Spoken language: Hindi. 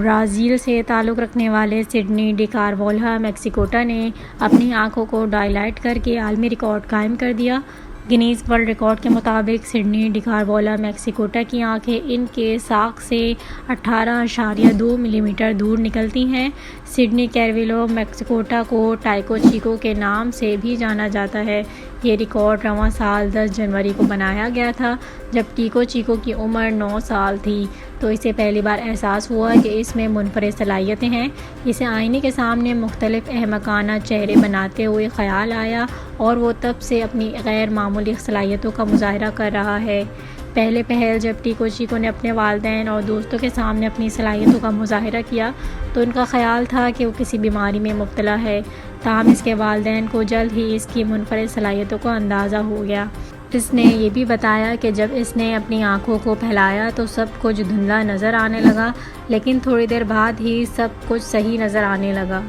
ब्राज़ील से ताल्लुक़ रखने वाले सिडनी डिकारवोल्हा मैक्सिकोटा ने अपनी आंखों को डायलाट करके आलमी रिकॉर्ड कायम कर दिया। गिनीज़ वर्ल्ड रिकॉर्ड के मुताबिक सिडनी डिकारवोल्हा मैक्सिकोटा की आंखें इनके साक़ से 18.2 मिलीमीटर दूर निकलती हैं। सिडनी कैरविलो मैक्सिकोटा को टाइको चिको के नाम से भी जाना जाता है। ये रिकॉर्ड रवां साल 10 जनवरी को बनाया गया था, जब टिको चिको की उम्र 9 साल थी। तो इसे पहली बार एहसास हुआ कि इसमें मुनफरिद सलाहियतें हैं। इसे आईने के सामने मुख्तलिफ अहमकाना चेहरे बनाते हुए ख्याल आया और वो तब से अपनी गैर मामूली सलाहियतों का मुजाहरा कर रहा है। पहले पहल जब टिको चिको ने अपने वालिदैन और दोस्तों के सामने अपनी सलाहियतों का मुजाहरा किया तो उनका ख्याल था कि वो किसी बीमारी में मुब्तला है। ताहम इसके वालिदैन को जल्द ही इसकी मुनफरिद सलाहियतों का अंदाज़ा हो गया। इसने ये भी बताया कि जब इसने अपनी आंखों को फैलाया तो सब कुछ धुंधला नज़र आने लगा, लेकिन थोड़ी देर बाद ही सब कुछ सही नज़र आने लगा।